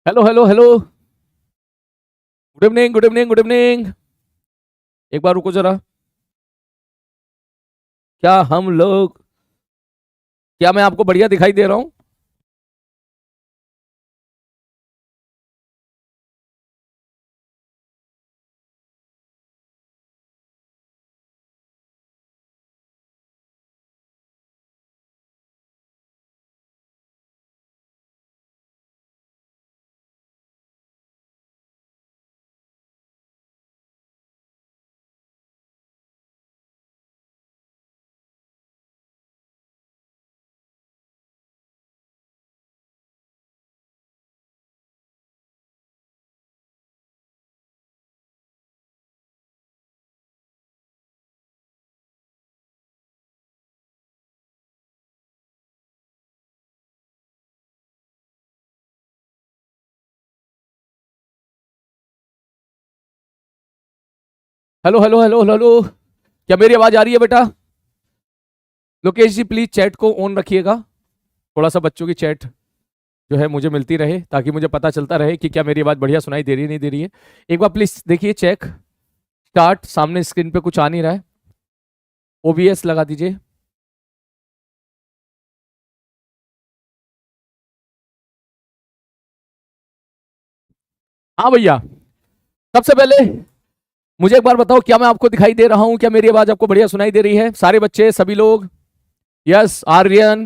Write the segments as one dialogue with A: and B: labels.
A: Hello hello hello. Good evening good evening good evening. एक बार रुको जरा। क्या हम लोग क्या मैं आपको बढ़िया दिखाई दे रहा हूं? Hello hello hello hello. क्या मेरी आवाज आ रही है बेटा? लोकेश जी प्लीज चैट को ऑन रखिएगा। थोड़ा सा बच्चों की चैट जो है मुझे मिलती रहे ताकि मुझे पता चलता रहे कि क्या मेरी आवाज बढ़िया सुनाई दे रही है नहीं दे रही है। एक बार प्लीज देखिए चेक। स्टार्ट। सामने स्क्रीन पे कुछ आ नहीं रहा है। ओबीएस लगा दीजिए। हाँ भैया। सबसे पहले मुझे एक बार बताओ, क्या मैं आपको दिखाई दे रहा हूं? क्या मेरी आवाज आपको बढ़िया सुनाई दे रही है? सारे बच्चे, सभी लोग। यस। आर्यन,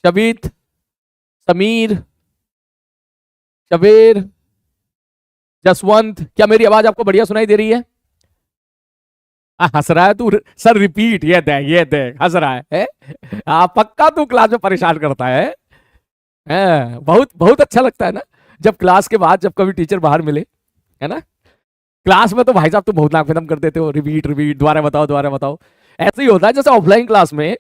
A: शबीत, समीर, शबीर, जसवंत, क्या मेरी आवाज आपको बढ़िया सुनाई दे रही है? हंस रहा है तू। सर रिपीट, ये देख हंस रहा है? पक्का तू क्लास में परेशान करता है? बहुत बहुत अच्छा लगता है ना जब क्लास के बाद जब कभी टीचर बाहर मिले, है ना? क्लास में तो भाई साहब तुम बहुत नाक में दम कर देते हो, रिपीट रिपीट, दोबारा बताओ दोबारा बताओ। ऐसे ही होता है जैसे ऑफलाइन क्लास में।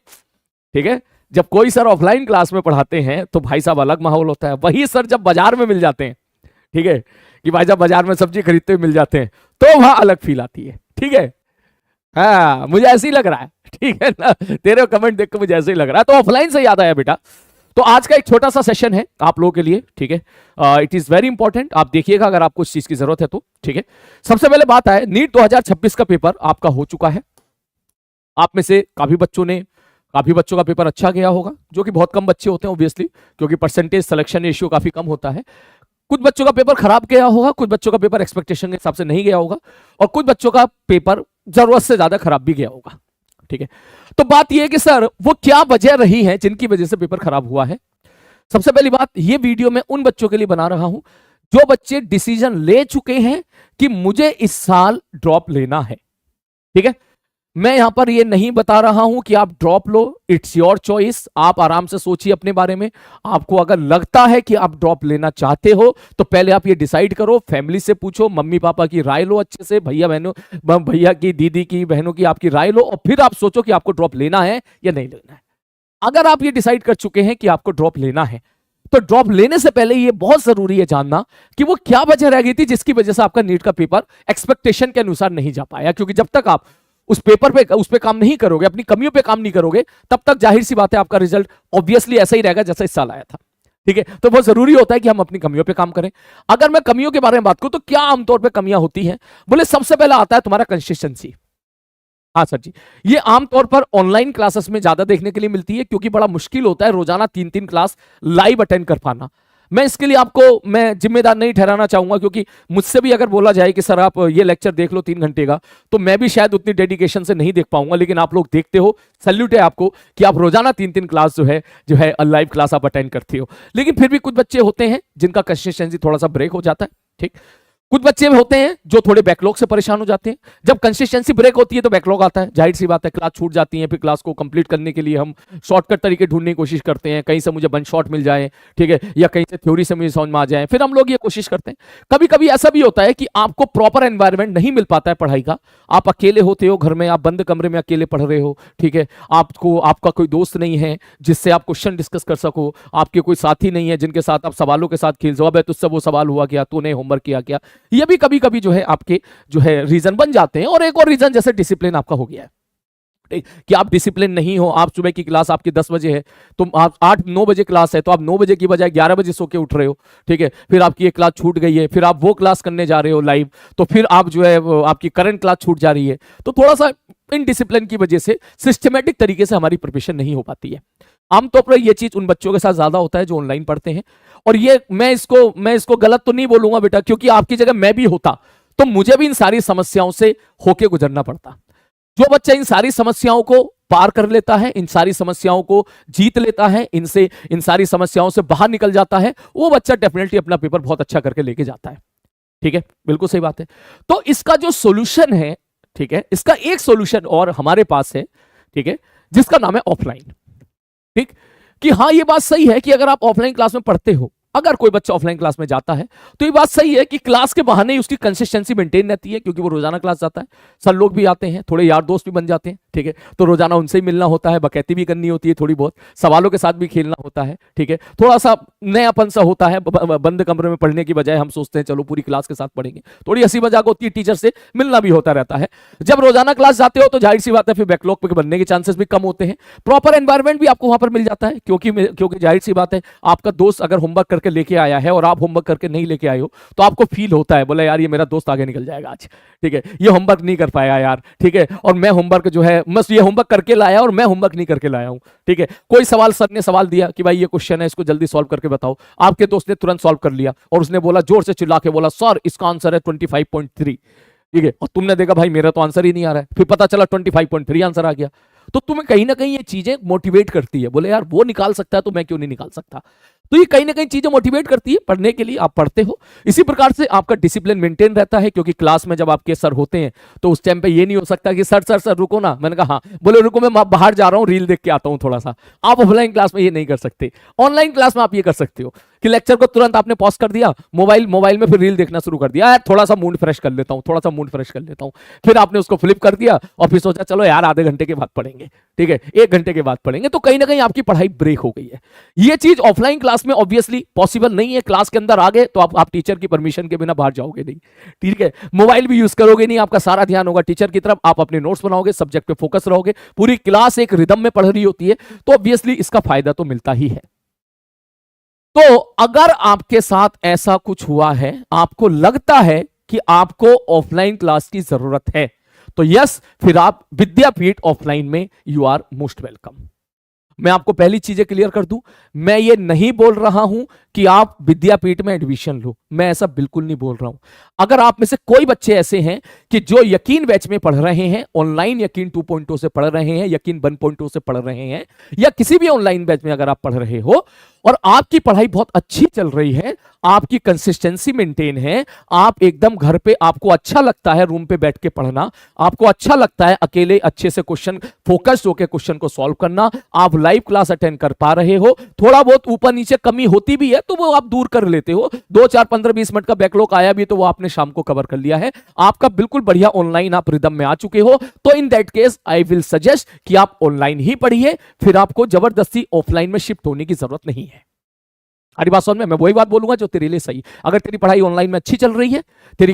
A: ठीक है। जब कोई सर ऑफलाइन क्लास में पढ़ाते हैं तो भाई साहब अलग माहौल होता है। वही सर जब बाजार में मिल जाते हैं, ठीक है, कि भाई साहब बाजार में सब्जी खरीदते हुए मिल जाते हैं, तो वहां अलग फील आती है। ठीक है। हाँ मुझे ऐसे ही लग रहा है। ठीक है ना? तेरे कमेंट देख के मुझे ऐसे ही लग रहा है। तो ऑफलाइन से याद आया बेटा, तो आज का एक छोटा सा सेशन है आप लोगों के लिए। ठीक है। इट इज वेरी इंपॉर्टेंट, आप देखिएगा अगर आपको इस चीज की जरूरत है तो। ठीक है। सबसे पहले बात है, नीट 2026 का पेपर आपका हो चुका है। आप में से काफी बच्चों का पेपर अच्छा गया होगा, जो कि बहुत कम बच्चे होते हैं ऑब्वियसली, क्योंकि परसेंटेज सिलेक्शन रेशियो काफी कम होता है। कुछ बच्चों का पेपर खराब गया होगा, कुछ बच्चों का पेपर एक्सपेक्टेशन के हिसाब से नहीं गया होगा, और कुछ बच्चों का पेपर जरूरत से ज्यादा खराब भी गया होगा। ठीक है। तो बात यह है कि सर वो क्या वजह रही है जिनकी वजह से पेपर खराब हुआ है। सबसे पहली बात, ये वीडियो मैं उन बच्चों के लिए बना रहा हूं जो बच्चे डिसीजन ले चुके हैं कि मुझे इस साल ड्रॉप लेना है। ठीक है। मैं यहां पर ये नहीं बता रहा हूं कि आप drop low, it's your choice. आप आराम से सोचिए अपने बारे में। आपको अगर लगता है कि आप ड्रॉप लेना चाहते हो तो पहले आप ये डिसाइड करो, फैमिली से पूछो, मम्मी पापा की राय लो अच्छे से, भैया बहनों, भैया की, दीदी की, बहनों की आपकी राय लो, और फिर आप सोचो कि आपको ड्रॉप लेना है या नहीं लेना है। अगर आप ये डिसाइड कर चुके हैं कि आपको ड्रॉप लेना है, तो ड्रॉप लेने से पहले ये बहुत जरूरी है जानना कि वो क्या वजह रह गई थी जिसकी वजह से आपका नीट का पेपर एक्सपेक्टेशन के अनुसार नहीं जा पाया। क्योंकि जब तक आप उस पे काम नहीं करोगे, अपनी कमियों पे काम नहीं करोगे, तब तक जाहिर सी बात है आपका रिजल्ट ऑब्वियसली ऐसा ही रहेगा जैसा इस साल आया था। ठीक है। तो बहुत जरूरी होता है कि हम अपनी कमियों पे काम करें। अगर मैं कमियों के बारे में बात करूं तो क्या आमतौर पे कमियां होती हैं? बोले सबसे पहला आता है तुम्हारा कंसिस्टेंसी। हाँ सर जी। ये आमतौर पर ऑनलाइन क्लासेस में ज्यादा देखने के लिए मिलती है, क्योंकि बड़ा मुश्किल होता है रोजाना 3-3 क्लास लाइव अटेंड कर पाना। मैं इसके लिए आपको मैं जिम्मेदार नहीं ठहराना चाहूंगा, क्योंकि मुझसे भी अगर बोला जाए कि सर आप ये लेक्चर देख लो 3 घंटे का, तो मैं भी शायद उतनी डेडिकेशन से नहीं देख पाऊंगा। लेकिन आप लोग देखते हो, सैल्यूट है आपको कि आप रोजाना 3-3 क्लास जो है लाइव क्लास आप अटेंड करते हो। लेकिन फिर भी कुछ बच्चे होते हैं जिनका कंसिस्टेंसी थोड़ा सा ब्रेक हो जाता है। ठीक। कुछ बच्चे होते हैं जो थोड़े बैकलॉग से परेशान हो जाते हैं। जब कंसिस्टेंसी ब्रेक होती है तो बैकलॉग आता है, जाहिर सी बात है, क्लास छूट जाती है। फिर क्लास को कंप्लीट करने के लिए हम शॉर्टकट तरीके ढूंढने की कोशिश करते हैं, कहीं से मुझे वन शॉट मिल जाए, ठीक है, या कहीं से थ्योरी से मुझे समझ में आ जाए, फिर हम लोग ये कोशिश करते हैं। कभी कभी ऐसा भी होता है कि आपको प्रॉपर एनवायरमेंट नहीं मिल पाता है पढ़ाई का। आप अकेले होते हो घर में, आप बंद कमरे में अकेले पढ़ रहे हो, ठीक है, आपको आपका कोई दोस्त नहीं है जिससे आप क्वेश्चन डिस्कस कर सको, आपके कोई साथी नहीं है जिनके साथ आप सवालों के साथ खेल सको, अब तुझसे वो सवाल हुआ क्या, तूने होमवर्क किया क्या। ये भी कभी कभी जो है आपके जो है रीजन बन जाते हैं। और एक और रीजन जैसे डिसिप्लिन आपका हो गया है। कि आप डिसिप्लिन नहीं हो, आप सुबह की क्लास आपकी 10 बजे है, तो आप 8-9 बजे क्लास है, तो आप 9 बजे की बजाय 11 बजे सो के उठ रहे हो, ठीक है, फिर आपकी एक क्लास छूट गई है, फिर आप वो क्लास करने जा रहे हो लाइव, तो फिर आप जो है आपकी करंट क्लास छूट जा रही है, तो थोड़ा सा इनडिसिप्लिन की वजह से सिस्टमेटिक तरीके से हमारी प्रिपरेशन नहीं हो पाती है। आमतौर पर यह चीज उन बच्चों के साथ ज्यादा होता है जो ऑनलाइन पढ़ते हैं, और ये मैं इसको गलत तो नहीं बोलूंगा बेटा, क्योंकि आपकी जगह मैं भी होता तो मुझे भी इन सारी समस्याओं से होके गुजरना पड़ता। जो बच्चा इन सारी समस्याओं को पार कर लेता है, इन सारी समस्याओं को जीत लेता है, इन सारी समस्याओं से बाहर निकल जाता है, वो बच्चा डेफिनेटली अपना पेपर बहुत अच्छा करके लेके जाता है। ठीक है, बिल्कुल सही बात है। तो इसका जो सॉल्यूशन है, ठीक है, इसका एक सॉल्यूशन और हमारे पास है, ठीक है, जिसका नाम है ऑफलाइन। ठीक, कि हाँ ये बात सही है कि अगर आप ऑफलाइन क्लास में पढ़ते हो, अगर कोई बच्चा ऑफलाइन क्लास में जाता है, तो ये बात सही है कि क्लास के बहाने ही उसकी कंसिस्टेंसी मेंटेन रहती है, क्योंकि वो रोजाना क्लास जाता है, सर लोग भी आते हैं, थोड़े यार दोस्त भी बन जाते हैं, ठीक है, तो रोजाना उनसे ही मिलना होता है, बकैती भी करनी होती है, थोड़ी बहुत सवालों के साथ भी खेलना होता है, ठीक है, थोड़ा सा नयापन सा होता है, बंद कमरे में पढ़ने की बजाय हम सोचते हैं चलो पूरी क्लास के साथ पढ़ेंगे, थोड़ी हंसी मजाक होती है, टीचर से मिलना भी होता रहता है। जब रोजाना क्लास जाते हो तो जाहिर सी बात है फिर बैकलॉग पे बनने के चांसेस भी कम होते हैं, प्रॉपर एनवायरमेंट भी आपको वहां पर मिल जाता है, क्योंकि जाहिर सी बात है आपका दोस्त अगर होमवर्क करके लेके आया है और आप होमवर्क करके नहीं लेके आए हो, तो आपको फील होता है, बोले यार ये मेरा दोस्त आगे निकल जाएगा आज, ठीक है, ये होमवर्क नहीं कर पाया यार, ठीक है, और मैं होमवर्क जो है बस ये होमवर्क करके लाया और मैं होमवर्क नहीं करके लाया हूं, ठीक है, कोई सवाल सर ने सवाल दिया कि भाई ये क्वेश्चन है, इसको जल्दी सॉल्व करके बताओ, आपके दोस्त ने तुरंत सॉल्व कर लिया और उसने बोला, जोर से चिल्ला के बोला, सर इसका आंसर है 25.3, ठीक है, और तुमने देखा भाई मेरा तो आंसर ही नहीं आ रहा है, फिर पता चला 25.3 आंसर आ गया, तो तुम्हें कहीं ना कहीं ये चीजें मोटिवेट करती है, बोले यार वो निकाल सकता है तो मैं क्यों नहीं निकाल सकता, तो ये कहीं ना कहीं चीजें मोटिवेट करती है पढ़ने के लिए, आप पढ़ते हो, इसी प्रकार से आपका डिसिप्लिन मेंटेन रहता है, क्योंकि क्लास में जब आपके सर होते हैं तो उस टाइम पे ये नहीं हो सकता कि सर सर सर रुको ना, मैंने कहा हाँ, बोले रुको मैं बाहर जा रहा हूं रील देख के आता हूं थोड़ा सा, आप ऑफलाइन क्लास में ये नहीं कर सकते, ऑनलाइन क्लास में आप ये कर सकते हो कि लेक्चर को तुरंत आपने पॉज कर दिया, मोबाइल में फिर रील देखना शुरू कर दिया, यार थोड़ा सा मूड फ्रेश कर लेता हूं, थोड़ा सा मूड फ्रेश कर लेता हूं, फिर आपने उसको फ्लिप कर दिया और फिर सोचा चलो यार आधे घंटे के बाद पढ़ेंगे, ठीक है, 1 घंटे के बाद पढ़ेंगे, तो कहीं ना कहीं आपकी पढ़ाई ब्रेक हो गई है। ये चीज ऑफलाइन क्लास में ऑब्वियसली पॉसिबल नहीं है, क्लास के अंदर आ गए तो आप टीचर की परमिशन के बिना बाहर जाओगे नहीं, ठीक है, मोबाइल भी यूज करोगे नहीं, आपका सारा ध्यान होगा टीचर की तरफ, आप अपने नोट्स बनाओगे, सब्जेक्ट पे फोकस रहोगे, पूरी क्लास एक रिदम में पढ़ रही होती है, तो ऑब्वियसली इसका फायदा तो मिलता ही है। तो अगर आपके साथ ऐसा कुछ हुआ है, आपको लगता है कि आपको ऑफलाइन क्लास की जरूरत है, तो यस, फिर आप विद्यापीठ ऑफलाइन में यू आर मोस्ट वेलकम। मैं आपको पहली चीजें क्लियर कर दूं, मैं ये नहीं बोल रहा हूं कि आप विद्यापीठ में एडमिशन लो, मैं ऐसा बिल्कुल नहीं बोल रहा हूं। अगर आप में से कोई बच्चे ऐसे हैं कि जो यकीन बैच में पढ़ रहे हैं, ऑनलाइन यकीन 2.0 से पढ़ रहे हैं, यकीन 1.0 से पढ़ रहे हैं, या किसी भी ऑनलाइन बैच में अगर आप पढ़ रहे हो और आपकी पढ़ाई बहुत अच्छी चल रही है, आपकी कंसिस्टेंसी मेंटेन है, आप एकदम घर पे आपको अच्छा लगता है रूम पे बैठ के पढ़ना, आपको अच्छा लगता है अकेले अच्छे से क्वेश्चन फोकस्ड होकर क्वेश्चन को सॉल्व करना, आप लाइव क्लास अटेंड कर पा रहे हो, थोड़ा बहुत ऊपर नीचे कमी होती भी है तो वो आप दूर कर लेते हो, 2, 4, 15, 20 मिनट का बैकलॉग आया भी तो वो आपने शाम को कवर कर लिया है, आपका बिल्कुल बढ़िया ऑनलाइन आप रिदम में आ चुके हो, तो in that case I will suggest कि आप ऑनलाइन ही पढ़िए, फिर आपको जबरदस्ती ऑफलाइन में शिफ्ट होने की जरूरत नहीं है। हरी बात समझ में, मैं वही बात बोलूंगा जो तेरे लिए सही, अगर तेरी पढ़ाई ऑनलाइन में अच्छी चल रही है,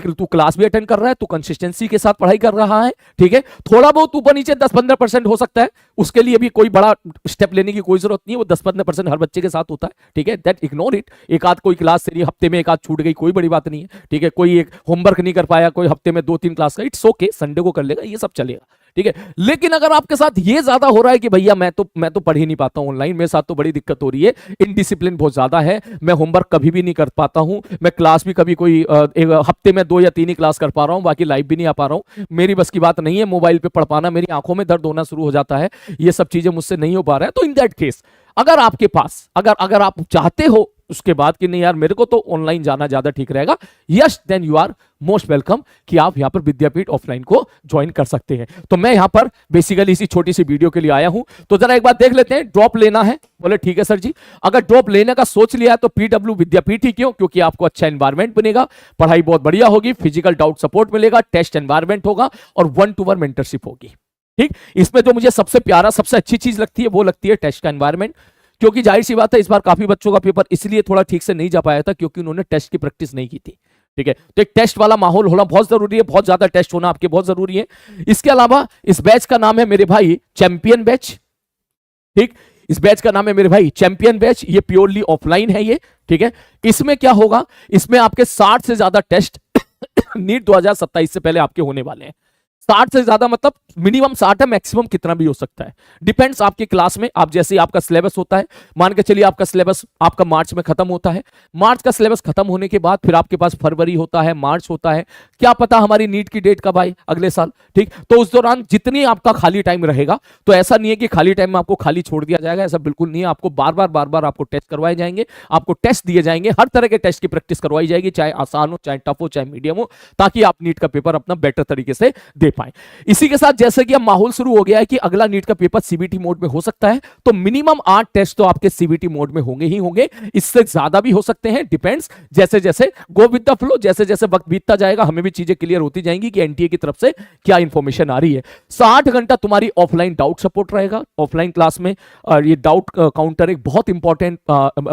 A: तू क्लास भी अटेंड कर रहा है, तू कंसिस्टेंसी के साथ पढ़ाई कर रहा है, ठीक है, थोड़ा बहुत ऊपर नीचे 10-15% हो सकता है, उसके लिए भी कोई बड़ा स्टेप लेने की कोई जरूरत नहीं है, वो 10-15% हर बच्चे के साथ होता है, ठीक है, दैट इग्नोर इट। एक आध कोई क्लास तेरी हफ्ते में एक आध छूट गई, कोई बड़ी बात नहीं है, ठीक है, कोई एक होमवर्क नहीं कर पाया, कोई हफ्ते में 2-3 क्लास का, इट्स ओके, संडे को कर लेगा, ये सब चलेगा, ठीक है। लेकिन अगर आपके साथ ये ज्यादा हो रहा है कि भैया मैं तो पढ़ ही नहीं पाता हूं ऑनलाइन, मेरे साथ तो बड़ी दिक्कत हो रही है, इनडिसिप्लिन बहुत ज्यादा है, मैं होमवर्क कभी भी नहीं कर पाता हूं, मैं क्लास भी कभी कोई एक हफ्ते में 2 या 3 ही क्लास कर पा रहा हूं, बाकी लाइव भी नहीं आ पा रहा हूं, मेरी बस की बात नहीं है मोबाइल पे पढ़ पाना, मेरी आंखों में दर्द होना शुरू हो जाता है, ये सब चीजें मुझसे नहीं हो पा रहा है, तो इन दैट केस अगर आपके पास अगर आप चाहते हो उसके बाद कि नहीं यार मेरे को तो ऑनलाइन जाना ज्यादा ठीक रहेगा, yes then you are most welcome कि आप यहां पर विद्यापीठ ऑफलाइन को ज्वाइन कर सकते हैं। तो मैं यहां पर बेसिकली इसी छोटी सी वीडियो के लिए आया हूं, तो जरा एक बार देख लेते हैं, ड्रॉप लेना है, बोले ठीक है सर जी, अगर ड्रॉप लेने का सोच लिया है तो पीडब्ल्यू विद्यापीठ ही क्यों, क्योंकि आपको अच्छा एनवायरमेंट बनेगा, पढ़ाई बहुत बढ़िया होगी, फिजिकल डाउट सपोर्ट मिलेगा, टेस्ट एनवायरमेंट होगा और 1-to-1 मेंटरशिप होगी, ठीक। इसमें जो मुझे सबसे प्यारा सबसे अच्छी चीज लगती है वो लगती है टेस्ट का एनवायरमेंट, क्योंकि जाहिर सी बात है इस बार काफी बच्चों का पेपर इसलिए थोड़ा ठीक से नहीं जा पाया था क्योंकि उन्होंने टेस्ट की प्रैक्टिस नहीं की थी, ठीक है। तो एक टेस्ट वाला माहौल होना बहुत जरूरी है, बहुत ज्यादा टेस्ट होना आपके बहुत जरूरी है। इसके अलावा इस बैच का नाम है मेरे भाई चैंपियन बैच। ठीक, इस बैच का नाम है मेरे भाई चैंपियन बैच। ये प्योरली ऑफलाइन है ये, ठीक है। इसमें क्या होगा, इसमें आपके 60 से ज्यादा टेस्ट नीट 2027 से पहले आपके होने वाले हैं। 60 से ज्यादा मतलब मिनिमम 60 है, मैक्सिमम कितना भी हो सकता है, डिपेंड्स आपकी क्लास में। आप जैसे आपका सिलेबस होता है, मान के चलिए आपका सिलेबस आपका मार्च में खत्म होता है, मार्च का सिलेबस खत्म होने के बाद फिर आपके पास फरवरी होता है, मार्च होता है, क्या पता हमारी नीट की डेट कब आए अगले साल। ठीक, तो उस दौरान जितनी आपका खाली टाइम रहेगा, तो ऐसा नहीं है कि खाली टाइम में आपको खाली छोड़ दिया जाएगा, ऐसा बिल्कुल नहीं है। आपको बार बार आपको टेस्ट करवाए जाएंगे, आपको टेस्ट दिए जाएंगे, हर तरह के टेस्ट की प्रैक्टिस करवाई जाएगी, चाहे आसान हो, चाहे टफ हो, चाहे मीडियम हो, ताकि आप नीट का पेपर अपना बेटर तरीके से दे पाए। इसी के साथ जैसे कि अब माहौल शुरू हो गया है कि अगला नीट का पेपर सीबीटी मोड में हो सकता है, तो मिनिमम 8 टेस्ट तो आपके सीबीटी मोड में होंगे ही होंगे, इससे ज्यादा भी हो सकते हैं, डिपेंड्स। जैसे जैसे गो विद द फ्लो, जैसे जैसे वक्त बीतता जाएगा हमें भी चीजें क्लियर होती जाएंगी कि एनटीए की तरफ से क्या इंफॉर्मेशन आ रही है। 60 घंटा तुम्हारी ऑफलाइन डाउट सपोर्ट रहेगा ऑफलाइन क्लास में। और ये डाउट काउंटर एक बहुत इंपॉर्टेंट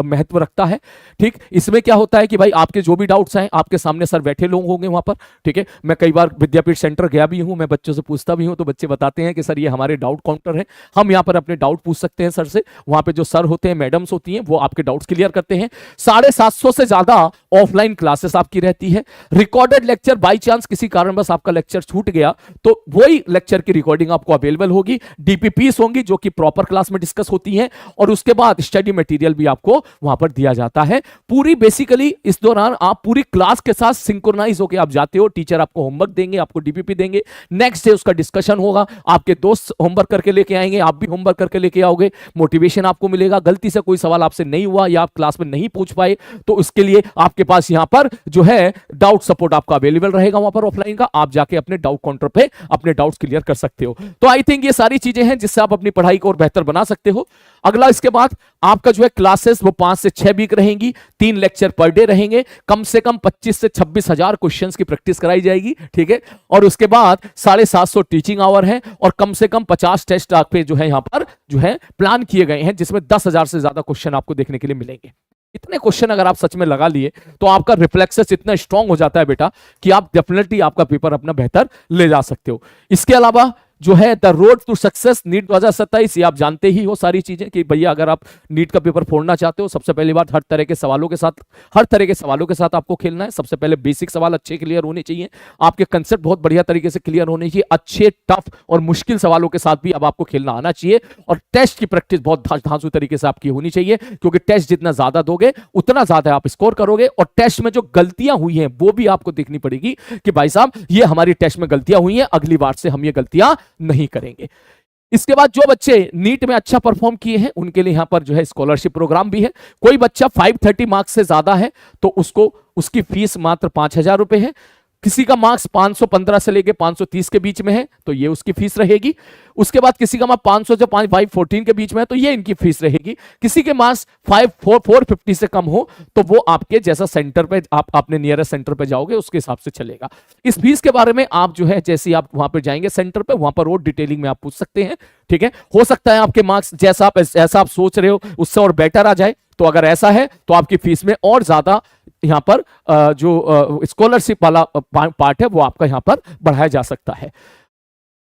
A: महत्व रखता है। ठीक, इसमें क्या होता है कि भाई आपके जो भी डाउट्स हैं, आपके सामने सर बैठे लोग होंगे वहां पर। ठीक है, मैं कई बार विद्यापीठ सेंटर गया भी हूं, मैं बच्चों से पूछता भी हूं, तो बच्चे बताते हैं कि सर ये हमारे डाउट काउंटर है, हम यहाँ पर अपने डाउट पूछ सकते हैं सर से। वहां पे जो सर होते हैं, मैडम्स होती हैं, वो आपके डाउट्स क्लियर करते हैं। 750 से ज्यादा ऑफलाइन क्लासेस आपकी रहती है। रिकॉर्डेड लेक्चर, बाई चांस किसी कारणवश आपका लेक्चर छूट गया तो वही लेक्चर की रिकॉर्डिंग आपको अवेलेबल होगी। डीपीपीस होंगी जो कि प्रॉपर क्लास में डिस्कस होती हैं, और उसके बाद स्टडी मटेरियल भी आपको वहां पर दिया जाता है। पूरी बेसिकली इस दौरान आप पूरी क्लास के साथ सिंक्रोनाइज होकर आप जाते हो। टीचर आपको होमवर्क देंगे, आपको डीपीपी देंगे, नेक्स्ट डे उसका डिस्कशन होगा, आपके दोस्त होमवर्क करके लेके आएंगे, आप भी होमवर्क करके लेके आओगे, मोटिवेशन आपको मिलेगा। गलती से कोई सवाल आपसे नहीं हुआ या आप क्लास में नहीं पूछ पाए, तो उसके लिए आपके पास यहां पर जो है डाउट सपोर्ट आपका अवेलेबल रहेगा वहां पर ऑफलाइन का। आप जाके अपने डाउट काउंटर पे अपने डाउट्स क्लियर कर सकते हो। तो आई थिंक ये सारी चीजें हैं जिससे आप अपनी पढ़ाई को और बेहतर बना सकते हो। अगला इसके बाद आपका जो है क्लासेस वो 5 से 6 वीक रहेंगी, 3 लेक्चर पर डे रहेंगे, कम से कम 25 से 26 हजार क्वेश्चंस की प्रैक्टिस कराई जाएगी। ठीक है, और उसके बाद 750 टीचिंग आवर है, और कम से कम 50 टेस्ट आपके जो है यहां पर जो है प्लान किए गए हैं, जिसमें 10,000 से ज्यादा क्वेश्चन आपको देखने के लिए मिलेंगे। इतने क्वेश्चन अगर आप सच में लगा लिए तो आपका रिफ्लेक्सेस इतना स्ट्रांग हो जाता है बेटा कि आप डेफिनेटली आपका पेपर अपना बेहतर ले जा सकते हो। इसके अलावा जो है the road to success NEET 2027, ये आप जानते ही हो सारी चीजें कि भैया अगर आप नीट का पेपर फोड़ना चाहते हो, सबसे पहली बात हर तरह के सवालों के साथ आपको खेलना है। सबसे पहले बेसिक सवाल अच्छे क्लियर होने चाहिए, आपके कंसेप्ट बहुत बढ़िया तरीके से क्लियर होने चाहिए, अच्छे टफ और मुश्किल सवालों के साथ भी अब आपको खेलना आना चाहिए, और टेस्ट की प्रैक्टिस बहुत धांसू तरीके से आपकी होनी चाहिए, क्योंकि टेस्ट जितना ज्यादा दोगे उतना ज्यादा आप स्कोर करोगे। और टेस्ट में जो गलतियां हुई हैं वो भी आपको देखनी पड़ेगी कि भाई साहब ये हमारी टेस्ट में गलतियां हुई हैं, अगली बार से हम ये गलतियां नहीं करेंगे। इसके बाद जो बच्चे नीट में अच्छा परफॉर्म किए हैं उनके लिए यहां पर जो है स्कॉलरशिप प्रोग्राम भी है। कोई बच्चा 530 मार्क्स से ज्यादा है तो उसको उसकी फीस मात्र 5,000 रुपए है। किसी का मार्क्स 515 से लेके 530 के बीच में है तो ये उसकी फीस रहेगी। उसके बाद किसी का मार्क्स 500 से 514 के बीच में है तो ये इनकी फीस रहेगी। किसी के मार्क्स 450 से कम हो तो वो आपके जैसा सेंटर पे आप अपने नियरेस्ट सेंटर पे जाओगे उसके हिसाब से चलेगा। इस फीस के बारे में आप जो है जैसे आप वहां पर जाएंगे सेंटर पे, वहां पर और डिटेलिंग में आप पूछ सकते हैं। ठीक है, हो सकता है आपके मार्क्स जैसा आप सोच रहे हो उससे और बेटर आ जाए, तो अगर ऐसा है तो आपकी फीस में और ज्यादा यहां पर जो स्कॉलरशिप वाला पार्ट है वो आपका यहां पर बढ़ाया जा सकता है।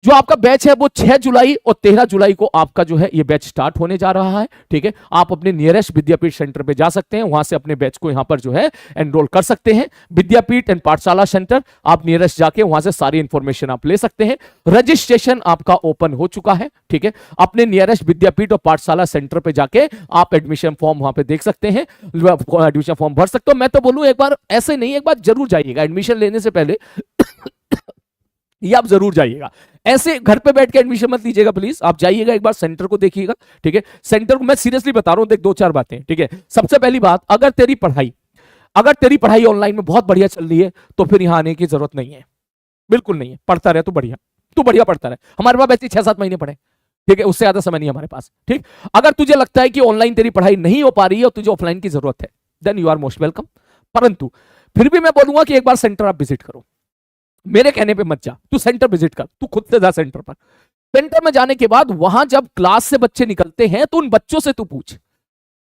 A: जो आपका बैच है वो 6 जुलाई और 13 जुलाई को आपका जो है ये बैच स्टार्ट होने जा रहा है। ठीक है, आप अपने नियरेस्ट विद्यापीठ सेंटर पे जा सकते हैं, वहां से अपने बैच को यहां पर जो है एनरोल कर सकते हैं। विद्यापीठ एंड पाठशाला सेंटर आप नियरेस्ट जाके वहां से सारी इंफॉर्मेशन आप ले सकते हैं। रजिस्ट्रेशन आपका ओपन हो चुका है। ठीक है, अपने नियरेस्ट विद्यापीठ और पाठशाला सेंटर पे जाके आप एडमिशन फॉर्म वहां पे देख सकते हैं, एडमिशन फॉर्म भर सकते हो। मैं तो बोलूं एक बार ऐसे नहीं, एक बार जरूर जाइएगा एडमिशन लेने से पहले ये आप जरूर जाइएगा, ऐसे घर पे बैठ के एडमिशन मत लीजिएगा प्लीज। आप जाइएगा एक बार सेंटर को देखिएगा। ठीक है, सेंटर को मैं सीरियसली बता रहा हूं, देख 2-4 बातें। ठीक है, सबसे पहली बात, अगर तेरी पढ़ाई ऑनलाइन में बहुत बढ़िया चल रही है तो फिर यहां आने की जरूरत नहीं है, बिल्कुल नहीं है। पढ़ता रहे तो बढ़िया, तू बढ़िया पढ़ता रहे। हमारे पास ऐसे 6-7 महीने पढ़े, ठीक है, उससे ज्यादा समय नहीं हमारे पास। ठीक, अगर तुझे लगता है कि ऑनलाइन तेरी पढ़ाई नहीं हो पा रही है और तुझे ऑफलाइन की जरूरत है, then you are most welcome. परंतु फिर भी मैं बोलूंगा कि एक बार सेंटर आप विजिट करो, मेरे कहने पे मत जा, तू सेंटर विजिट कर, तू खुद से जा सेंटर पर। सेंटर में जाने के बाद वहां जब क्लास से बच्चे निकलते हैं तो उन बच्चों से तू पूछ,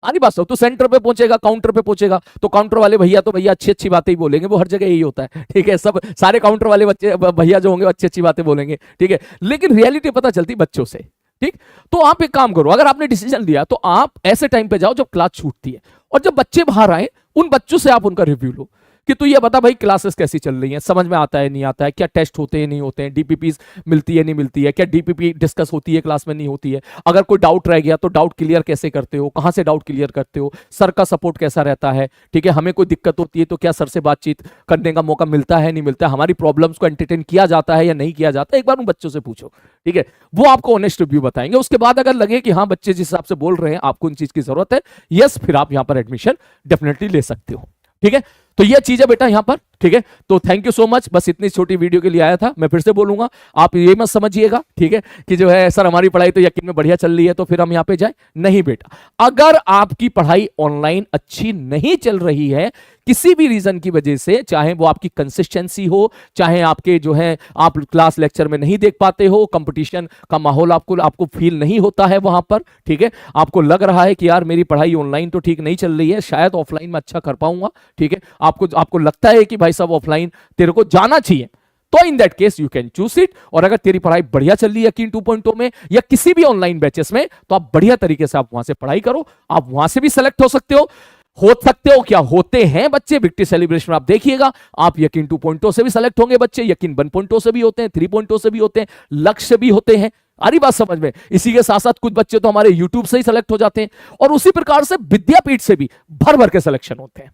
A: आनी बात तो सेंटर पे पहुंचेगा, काउंटर पे पहुंचेगा, तो काउंटर वाले भैया तो भैया अच्छी अच्छी बातें ही बोलेंगे, वो हर जगह यही होता है, ठीक है। सब सारे काउंटर वाले बच्चे भैया जो होंगे अच्छी अच्छी बातें बोलेंगे, ठीक है। लेकिन रियलिटी पता चलती बच्चों से, ठीक। तो आप एक काम करो, अगर आपने डिसीजन लिया तो आप ऐसे टाइम पे जाओ जब क्लास छूटती है, और जब बच्चे बाहर आए उन बच्चों से आप उनका रिव्यू लो कि तू ये बता भाई क्लासेस कैसी चल रही हैं, समझ में आता है नहीं आता है, क्या टेस्ट होते हैं नहीं होते हैं, डीपीपीज मिलती है नहीं मिलती है, क्या डीपीपी डिस्कस होती है क्लास में नहीं होती है, अगर कोई डाउट रह गया तो डाउट क्लियर कैसे करते हो, कहां से डाउट क्लियर करते हो, सर का सपोर्ट कैसा रहता है, ठीक है। हमें कोई दिक्कत होती है तो क्या सर से बातचीत करने का मौका मिलता है नहीं मिलता है, हमारी प्रॉब्लम्स को एंटरटेन किया जाता है या नहीं किया जाता है, एक बार उन बच्चों से पूछो, ठीक है। वो आपको ऑनेस्ट रिव्यू बताएंगे। उसके बाद अगर लगे कि हाँ बच्चे जिस हिसाब से बोल रहे हैं आपको इन चीज की जरूरत है, यस, फिर आप यहां पर एडमिशन डेफिनेटली ले सकते हो, ठीक है। तो ये चीज है बेटा यहां पर, ठीक है। तो थैंक यू सो मच, बस इतनी छोटी वीडियो के लिए आया था। मैं फिर से बोलूंगा, आप ये मत समझिएगा, ठीक है, कि जो है सर हमारी पढ़ाई तो यकीन में बढ़िया चल रही है तो फिर हम यहां पे जाए, नहीं बेटा। अगर आपकी पढ़ाई ऑनलाइन अच्छी नहीं चल रही है किसी भी रीजन की वजह से, चाहे वो आपकी कंसिस्टेंसी हो, चाहे आपके जो है आप क्लास लेक्चर में नहीं देख पाते हो, कंपटीशन का माहौल आपको फील नहीं होता है वहां पर, ठीक है, आपको लग रहा है कि यार मेरी पढ़ाई ऑनलाइन तो ठीक नहीं चल रही है, शायद ऑफलाइन में अच्छा कर पाऊंगा, ठीक है, आपको लगता है कि भाई साहब ऑफलाइन तेरे को जाना चाहिए, तो in that case you can choose it. और अगर तेरी पढ़ाई बढ़िया चल रही है यकीन 2.0 में या किसी भी ऑनलाइन बैचेस में, तो आप बढ़िया तरीके से आप वहां से पढ़ाई करो, आप वहां से भी सेलेक्ट हो सकते हो क्या होते हैं बच्चे विक्ट्री सेलिब्रेशन में आप देखिएगा, आप यकीन 2.0 से भी सेलेक्ट होंगे बच्चे, यकीन 1.0 से भी होते हैं, 3.0 से भी होते हैं, लक्ष्य से भी होते हैं। आ रही बात समझ में? इसी के साथ साथ कुछ बच्चे तो हमारे यूट्यूब से ही सेलेक्ट हो जाते हैं, और उसी प्रकार से विद्यापीठ से भी भर भर के सिलेक्शन होते हैं।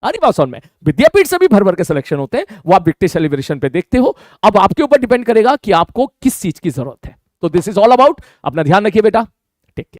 A: आ रही बात समझ में? विद्यापीठ से भी भर भर के सिलेक्शन होते हैं, वो आप विक्ट्री सेलिब्रेशन पे देखते हो। अब आपके ऊपर डिपेंड करेगा कि आपको किस चीज की जरूरत है। तो दिस इज ऑल अबाउट, अपना ध्यान रखिए बेटा, टेक केयर।